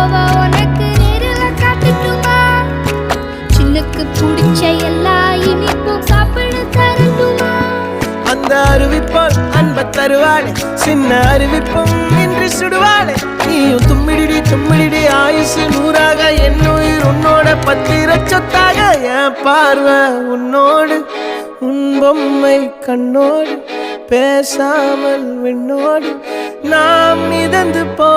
கோவா உனக்கு நேரில் காட்டுட்டுமா? சின்னுக்கு பிடிச்ச எல்லா இனிப்பும் சாப்பிட தரட்டுமா? அந்த அருவிப்போல் அன்ப தருவாளே, சின்ன அருவிப்பும் இன்று சுடுவாளே. நீயும் தும்மிடிடி தும்மிடிடி ஆயுசு நூறாக, என் உயிர் உன்னோட பத்திர சொத்தாக. என் பார்வை உன்னோடு, உன் பொம்மை கண்ணோடு, பேசாமல் விண்ணோடு நாம் மிதந்து போ